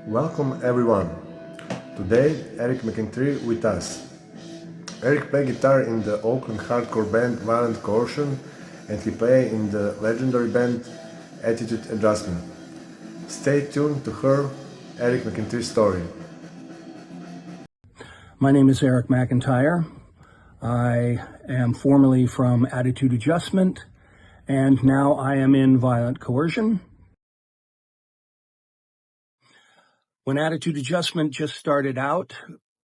Welcome everyone. Today Eric Mcintire with us. Eric plays guitar in the Oakland hardcore band Violent Coercion, and he plays in the legendary band Attitude Adjustment. Stay tuned to hear Eric Mcintire's story. My name is Eric Mcintire. I am formerly from Attitude Adjustment, and now I am in Violent Coercion. When Attitude Adjustment just started out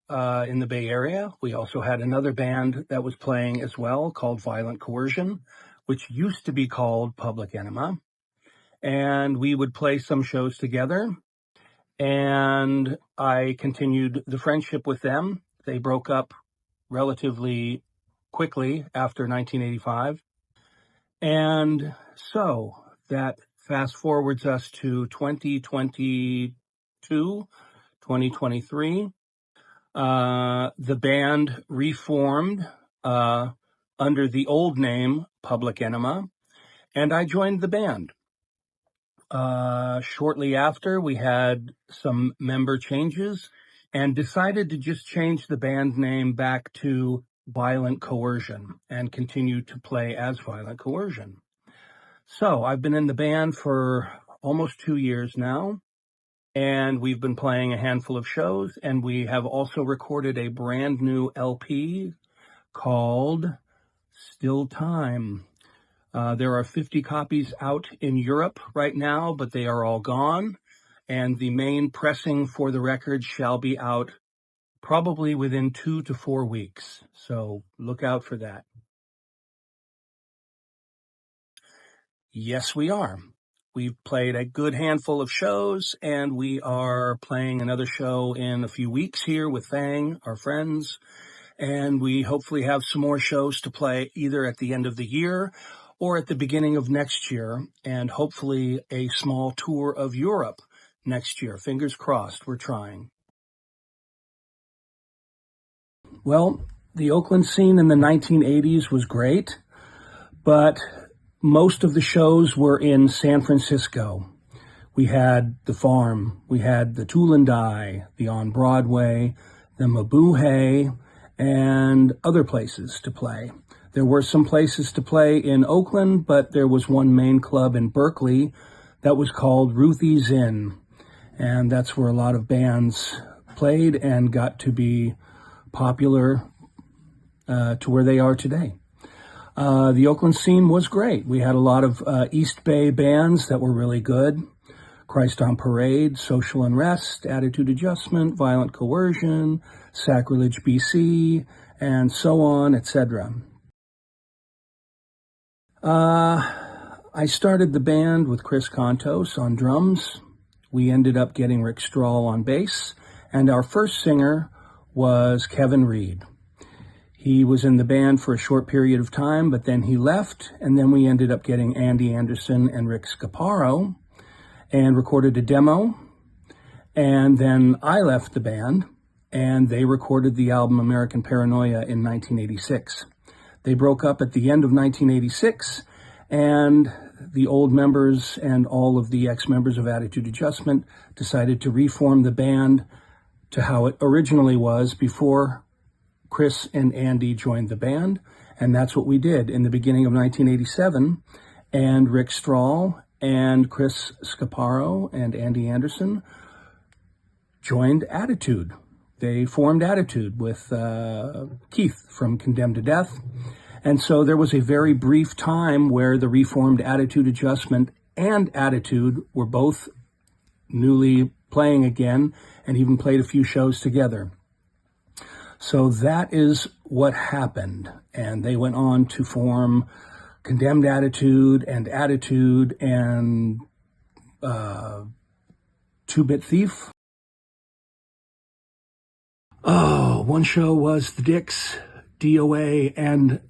in the Bay Area, we also had another band that was playing as well called Violent Coercion, which used to be called Public Enema. And we would play some shows together, and I continued the friendship with them. They broke up relatively quickly after 1985. And so that fast forwards us to 2023. The band reformed under the old name Public Enema, and I joined the band. Shortly after, we had some member changes and decided to just change the band name back to Violent Coercion and continue to play as Violent Coercion. So I've been in the band for almost 2 years now, and we've been playing a handful of shows, and we have also recorded a brand new LP called Still Time. There are 50 copies out in Europe right now, but they are all gone. And the main pressing for the record shall be out probably within 2 to 4 weeks. So look out for that. Yes, we are. We've played a good handful of shows, and we are playing another show in a few weeks here with Fang, our friends. And we hopefully have some more shows to play either at the end of the year or at the beginning of next year, and hopefully a small tour of Europe next year. Fingers crossed, we're trying. Well, the Oakland scene in the 1980s was great, but most of the shows were in San Francisco. We had the Farm, we had the Tool and Die, the On Broadway, the Mabuhay, and other places to play. There were some places to play in Oakland, but there was one main club in Berkeley that was called Ruthie's Inn. And that's where a lot of bands played and got to be popular to where they are today. The Oakland scene was great. We had a lot of East Bay bands that were really good. Christ on Parade, Social Unrest, Attitude Adjustment, Violent Coercion, Sacrilege BC, and so on, etc. I started the band with Chris Contos on drums. We ended up getting Rick Strahl on bass, and our first singer was Kevin Reed. He was in the band for a short period of time, but then he left, and then we ended up getting Andy Anderson and Rick Scaparo and recorded a demo, and then I left the band, and they recorded the album American Paranoia in 1986. They broke up at the end of 1986, and the old members and all of the ex-members of Attitude Adjustment decided to reform the band to how it originally was before Chris and Andy joined the band, and that's what we did in the beginning of 1987. And Rick Strahl and Chris Scaparo and Andy Anderson joined Attitude. They formed Attitude with Keith from Condemned to Death. And so there was a very brief time where the reformed Attitude Adjustment and Attitude were both newly playing again and even played a few shows together. So that is what happened. And they went on to form Condemned Attitude and Two-Bit Thief. Oh, one show was the Dicks, DOA, and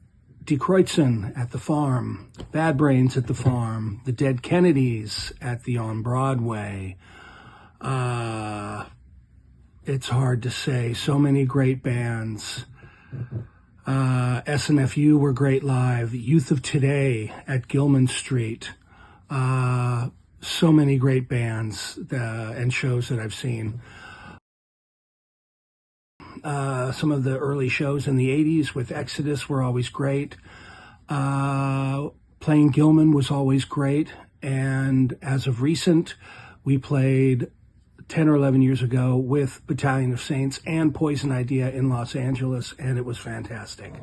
Die Kreuzen at the Farm, Bad Brains at the Farm, the Dead Kennedys at the On Broadway. It's hard to say. So many great bands. SNFU were great live. Youth of Today at Gilman Street. so many great bands and shows that I've seen. Some of the early shows in the 80s with Exodus were always great. Playing Gilman was always great. And as of recent, we played 10 or 11 years ago with Battalion of Saints and Poison Idea in Los Angeles, and it was fantastic.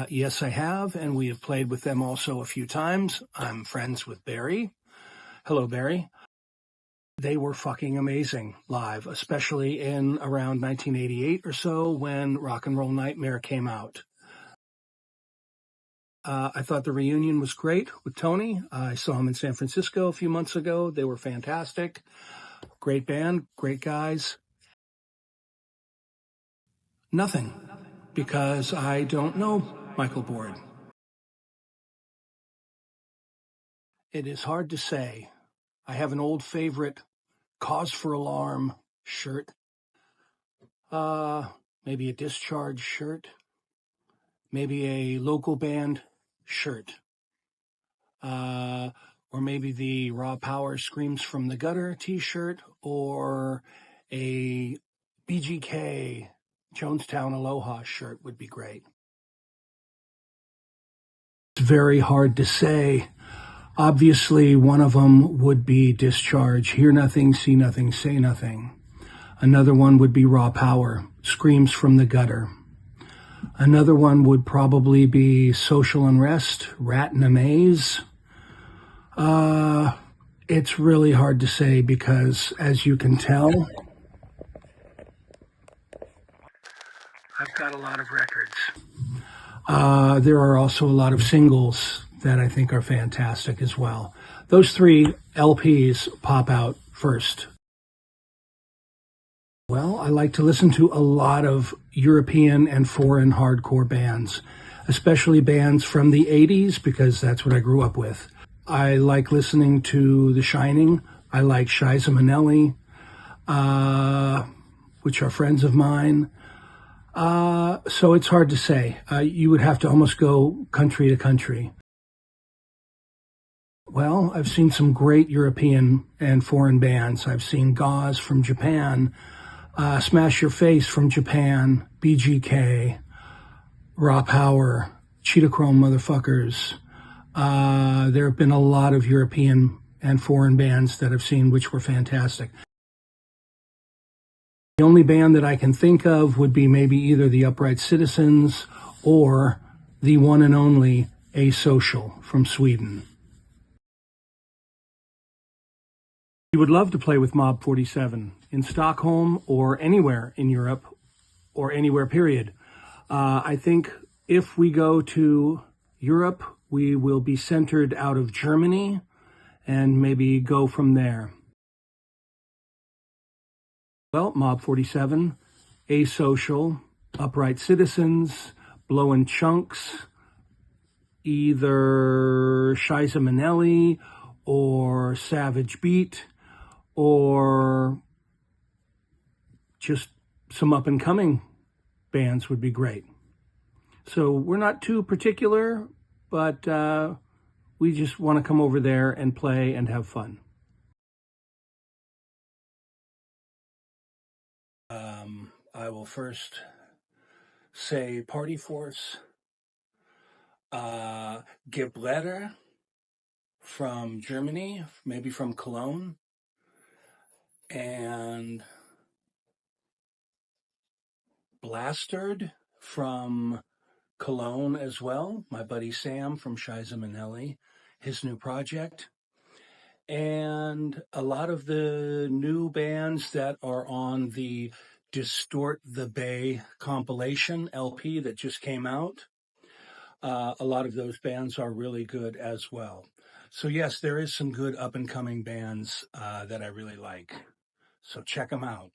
Yes, I have, and we have played with them also a few times. I'm friends with Barry. Hello, Barry. They were fucking amazing live, especially in around 1988 or so when Rock and Roll Nightmare came out. I thought the reunion was great with Tony. I saw him in San Francisco a few months ago. They were fantastic. Great band, great guys. Nothing, because I don't know Michael Board. It is hard to say. I have an old favorite, Cause for Alarm shirt. Maybe a Discharge shirt. Maybe a local band shirt. Or maybe the Raw Power Screams from the Gutter t-shirt, or a BGK Jonestown Aloha shirt would be great. It's very hard to say. Obviously, one of them would be Discharge, Hear Nothing, See Nothing, Say Nothing. Another one would be Raw Power, Screams from the Gutter. Another one would probably be Social Unrest, Rat in a Maze. It's really hard to say because, as you can tell, I've got a lot of records. There are also a lot of singles that I think are fantastic as well. Those 3 LPs pop out first. Well, I like to listen to a lot of European and foreign hardcore bands, especially bands from the 80s, because that's what I grew up with. I like listening to The Shining. I like Shiza Minnelli, which are friends of mine. So it's hard to say. You would have to almost go country to country. Well, I've seen some great European and foreign bands. I've seen Gauze from Japan, Smash Your Face from Japan, BGK, Raw Power, Cheetah Chrome Motherfuckers. There have been a lot of European and foreign bands that I've seen which were fantastic. The only band that I can think of would be maybe either the Upright Citizens or the one and only Asocial from Sweden. We would love to play with Mob 47 in Stockholm or anywhere in Europe or anywhere, period. I think if we go to Europe, we will be centered out of Germany and maybe go from there. Well, Mob 47, Asocial, Upright Citizens, Blowin' Chunks, either Shiza Minnelli or Savage Beat, or just some up-and-coming bands would be great. So we're not too particular, but we just want to come over there and play and have fun. I will first say Party Force, Geblätter from Germany, maybe from Cologne, and Blastard from Cologne as well. My buddy Sam from Shiza Minnelli, his new project. And a lot of the new bands that are on the Distort the Bay compilation LP that just came out. A lot of those bands are really good as well. So yes, there is some good up-and-coming bands that I really like. So check them out.